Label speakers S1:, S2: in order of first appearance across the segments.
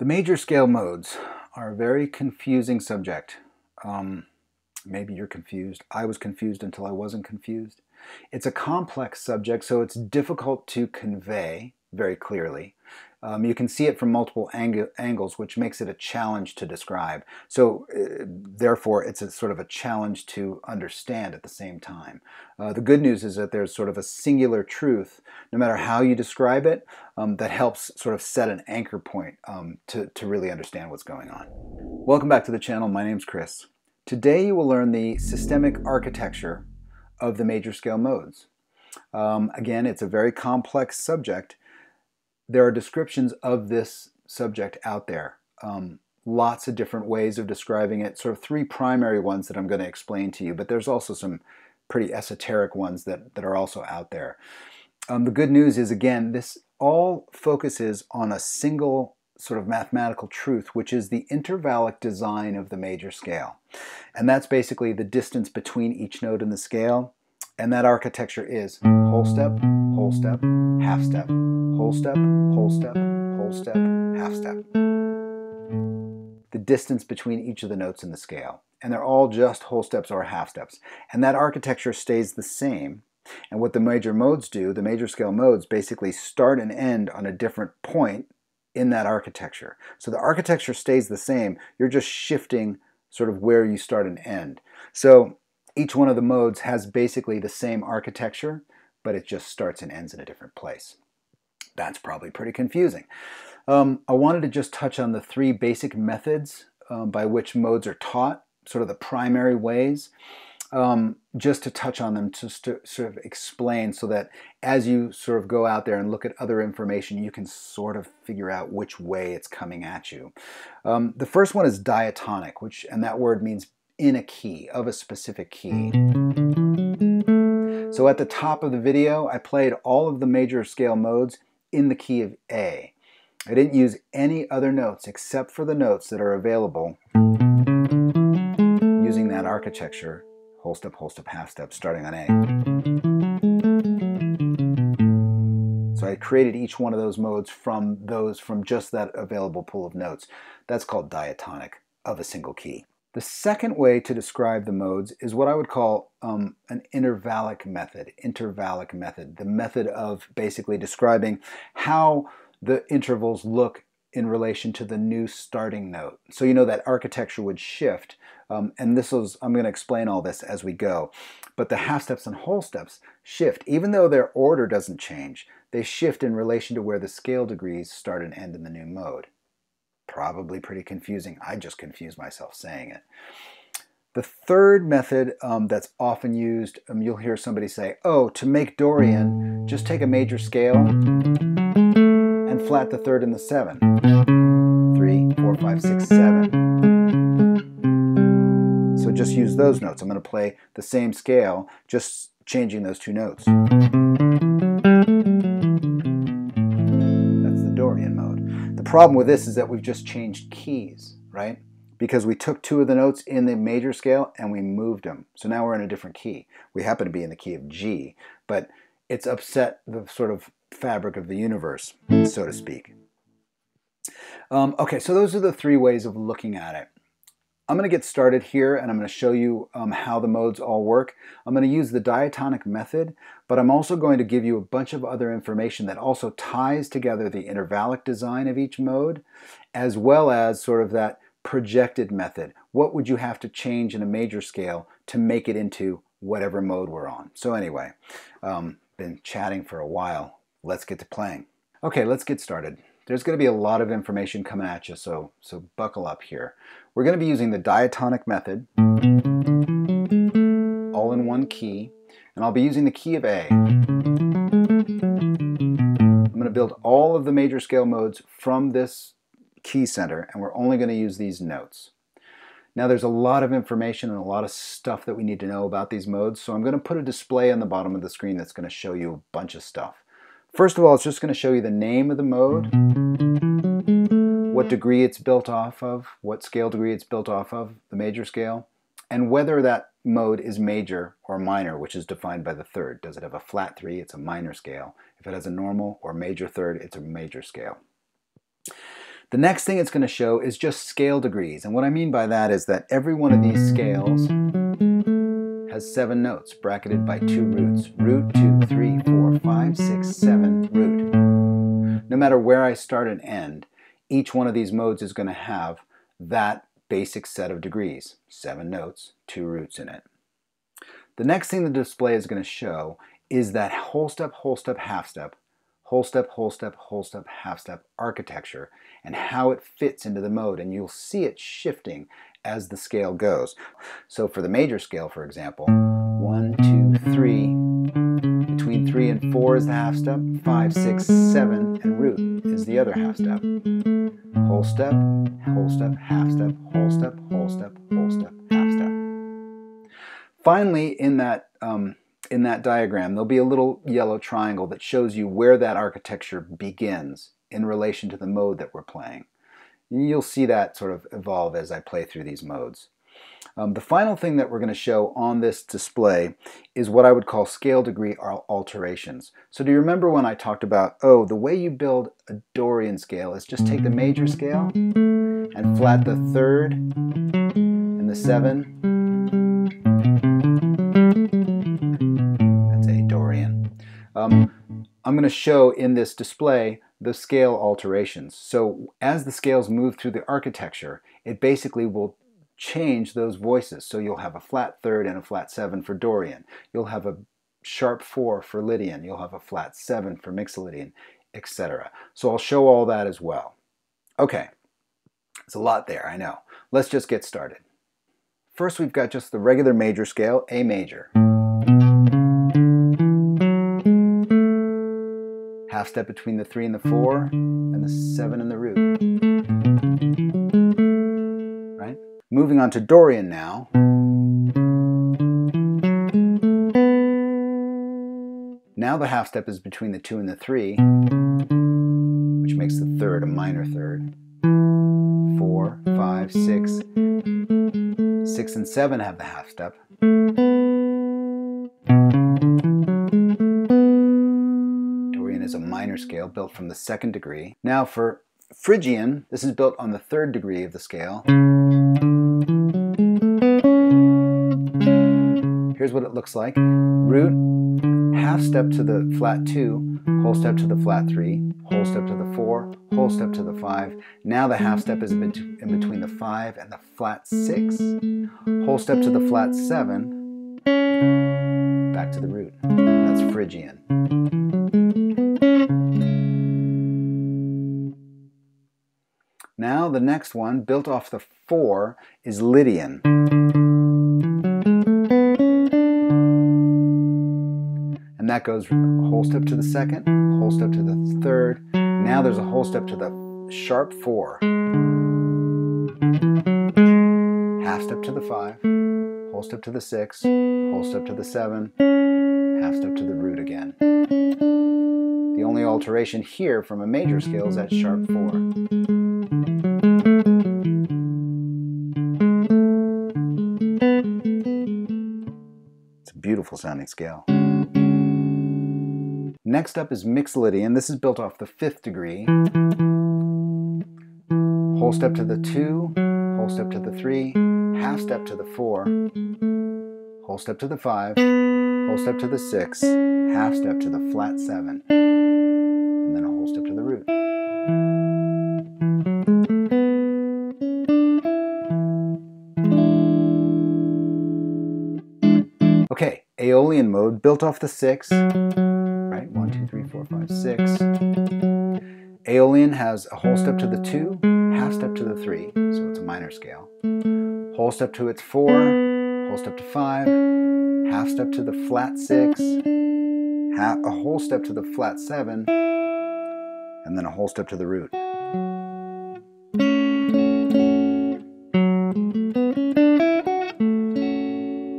S1: major scale modes are a very confusing subject. Maybe you're confused. I was confused until I wasn't confused. It's a complex subject, so it's difficult to convey very clearly. You can see it from multiple angles, which makes it a challenge to describe. So therefore, it's a sort of a challenge to understand at the same time. The good news is that there's sort of a singular truth, no matter how you describe it, that helps sort of set an anchor point to really understand what's going on. Welcome back to the channel. My name's Chris. Today you will learn the systemic architecture of the major scale modes. Again, it's a very complex subject. There are descriptions of this subject out there. Lots of different ways of describing it, sort of three primary ones that I'm going to explain to you, but there's also some pretty esoteric ones that are also out there. The good news is, again, this all focuses on a single sort of mathematical truth, which is the intervallic design of the major scale. And that's basically the distance between each note in the scale. And that architecture is whole step, half step, whole step, whole step, whole step, half step. The distance between each of the notes in the scale. And they're all just whole steps or half steps. And that architecture stays the same. And what the major modes do, the major scale modes basically start and end on a different point in that architecture. So the architecture stays the same. You're just shifting sort of where you start and end. So each one of the modes has basically the same architecture, but it just starts and ends in a different place. That's probably pretty confusing. I wanted to just touch on the three basic methods by which modes are taught, sort of the primary ways, just to touch on them, just to sort of explain so that as you sort of go out there and look at other information, you can sort of figure out which way it's coming at you. The first one is diatonic, and that word means in a key, of a specific key. So at the top of the video, I played all of the major scale modes in the key of A. I didn't use any other notes except for the notes that are available using that architecture, whole step, half step, starting on A. So I created each one of those modes from just that available pool of notes. That's called diatonic, of a single key. The second way to describe the modes is what I would call an intervallic method. The method of basically describing how the intervals look in relation to the new starting note. So you know that architecture would shift, and I'm going to explain all this as we go. But the half steps and whole steps shift. Even though their order doesn't change, they shift in relation to where the scale degrees start and end in the new mode. Probably pretty confusing. I just confused myself saying it. The third method that's often used, you'll hear somebody say, oh, to make Dorian, just take a major scale and flat the third and the 7. 3, 4, 5, 6, 7. So just use those notes. I'm going to play the same scale, just changing those two notes. That's the Dorian mode. The problem with this is that we've just changed keys, right? Because we took two of the notes in the major scale and we moved them. So now we're in a different key. We happen to be in the key of G, but it's upset the sort of fabric of the universe, so to speak. Okay, so those are the three ways of looking at it. I'm going to get started here and I'm going to show you how the modes all work. I'm going to use the diatonic method, but I'm also going to give you a bunch of other information that also ties together the intervallic design of each mode, as well as sort of that projected method. What would you have to change in a major scale to make it into whatever mode we're on? So anyway, been chatting for a while. Let's get to playing. Okay, let's get started. There's going to be a lot of information coming at you, so buckle up here. We're going to be using the diatonic method, all in one key, and I'll be using the key of A. I'm going to build all of the major scale modes from this key center, and we're only going to use these notes. Now there's a lot of information and a lot of stuff that we need to know about these modes, so I'm going to put a display on the bottom of the screen that's going to show you a bunch of stuff. First of all, it's just going to show you the name of the mode, what degree it's built off of, what scale degree it's built off of, the major scale, and whether that mode is major or minor, which is defined by the third. Does it have a flat 3? It's a minor scale. If it has a normal or major third, it's a major scale. The next thing it's going to show is just scale degrees. And what I mean by that is that every one of these scales has 7 notes bracketed by 2 roots. Root, 2, 3, 4, 5, 6, 7, root. No matter where I start and end, each one of these modes is going to have that basic set of degrees. 7 notes, 2 roots in it. The next thing the display is going to show is that whole step, half step, whole step, half step architecture and how it fits into the mode, and you'll see it shifting as the scale goes. So for the major scale, for example, 1, 2, 3, between 3 and 4 is the half step, 5, 6, 7, and root is the other half step. Whole step, half step, whole step, half step. Finally, in that diagram, there'll be a little yellow triangle that shows you where that architecture begins in relation to the mode that we're playing. You'll see that sort of evolve as I play through these modes. The final thing that we're going to show on this display is what I would call scale degree alterations. So do you remember when I talked about, the way you build a Dorian scale is just take the major scale and flat the 3rd and the 7. That's A Dorian. I'm going to show in this display the scale alterations. So as the scales move through the architecture, it basically will change those voices. So you'll have a flat 3rd and a flat 7 for Dorian. You'll have a sharp 4 for Lydian. You'll have a flat 7 for Mixolydian, etc. So I'll show all that as well. Okay, it's a lot there, I know. Let's just get started. First, we've got just the regular major scale, A major. Half step between the 3 and the 4, and the 7 and the root. Right? Moving on to Dorian now. Now the half step is between the 2 and the 3, which makes the 3rd a minor 3rd. 4, 5, 6. 6 and 7 have the half step. Dorian is a minor scale built from the 2nd degree. Now for Phrygian, this is built on the 3rd degree of the scale. Here's what it looks like. Root, half step to the flat 2, whole step to the flat 3, whole step to the 4, whole step to the 5. Now the half step is in between the 5 and the flat 6, whole step to the flat 7, back to the root. That's Phrygian. Now the next one, built off the 4, is Lydian. And that goes whole step to the 2nd, whole step to the 3rd. Now there's a whole step to the sharp 4. Half step to the 5, whole step to the 6, whole step to the 7, half step to the root again. The only alteration here from a major scale is that sharp 4. It's a beautiful sounding scale. Next up is Mixolydian. This is built off the 5th degree. Whole step to the 2, whole step to the 3, half step to the 4, whole step to the 5, whole step to the 6, half step to the flat 7, and then a whole step to the root. Okay, Aeolian mode built off the 6. 1, 2, 3, 4, 5, 6. Aeolian has a whole step to the 2, half step to the 3, so it's a minor scale. Whole step to its 4, whole step to 5, half step to the flat 6, a whole step to the flat 7, and then a whole step to the root.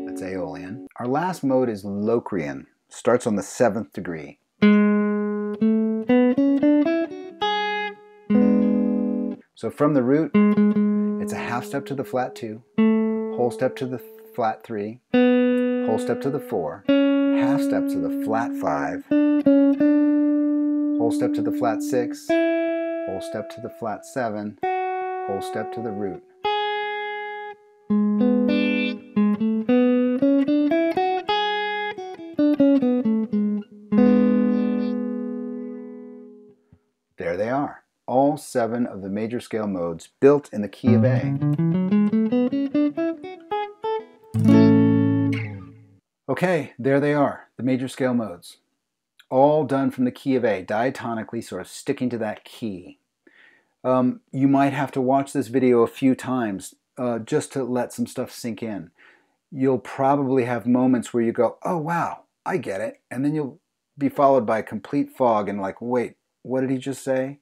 S1: That's Aeolian. Our last mode is Locrian. Starts on the 7th degree. So from the root, it's a half step to the flat 2, whole step to the flat 3, whole step to the 4, half step to the flat 5, whole step to the flat 6, whole step to the flat 7, whole step to the root. There they are, all 7 of the major scale modes built in the key of A. Okay, there they are, the major scale modes. All done from the key of A, diatonically, sort of sticking to that key. You might have to watch this video a few times just to let some stuff sink in. You'll probably have moments where you go, oh wow, I get it. And then you'll be followed by a complete fog and like, wait, what did he just say?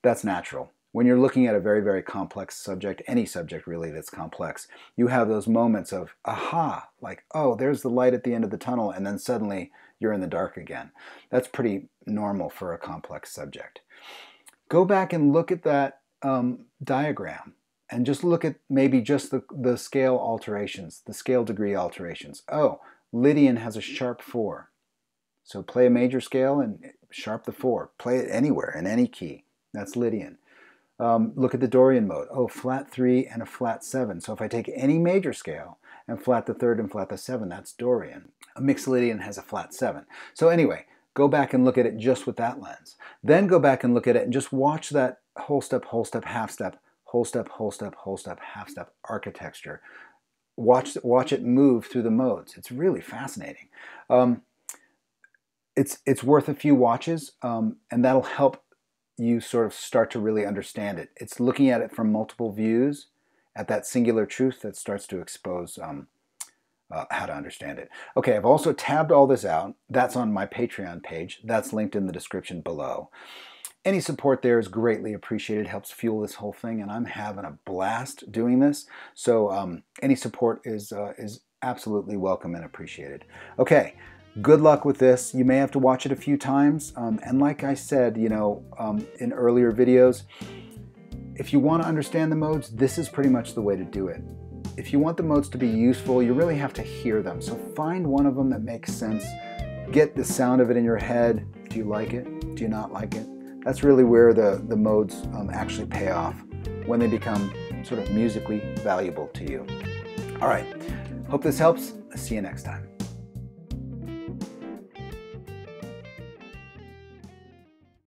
S1: That's natural. When you're looking at a very, very complex subject, any subject really that's complex, you have those moments of, aha, like, oh, there's the light at the end of the tunnel, and then suddenly you're in the dark again. That's pretty normal for a complex subject. Go back and look at that diagram and just look at maybe just the scale alterations, the scale degree alterations. Oh, Lydian has a sharp 4. So play a major scale and sharp the 4. Play it anywhere, in any key. That's Lydian. Look at the Dorian mode. Oh, flat 3 and a flat 7. So if I take any major scale and flat the 3rd and flat the 7, that's Dorian. A mixed Lydian has a flat 7. So anyway, go back and look at it just with that lens. Then go back and look at it and just watch that whole step, half step, whole step, half step architecture. Watch it move through the modes. It's really fascinating. It's worth a few watches, and that'll help you sort of start to really understand it. It's looking at it from multiple views at that singular truth that starts to expose how to understand it. Okay, I've also tabbed all this out. That's on my Patreon page. That's linked in the description below. Any support there is greatly appreciated, helps fuel this whole thing, and I'm having a blast doing this. So any support is absolutely welcome and appreciated. Okay. Good luck with this. You may have to watch it a few times. And like I said, you know, in earlier videos, if you want to understand the modes, this is pretty much the way to do it. If you want the modes to be useful, you really have to hear them. So find one of them that makes sense. Get the sound of it in your head. Do you like it? Do you not like it? That's really where the modes actually pay off, when they become sort of musically valuable to you. All right. Hope this helps. See you next time.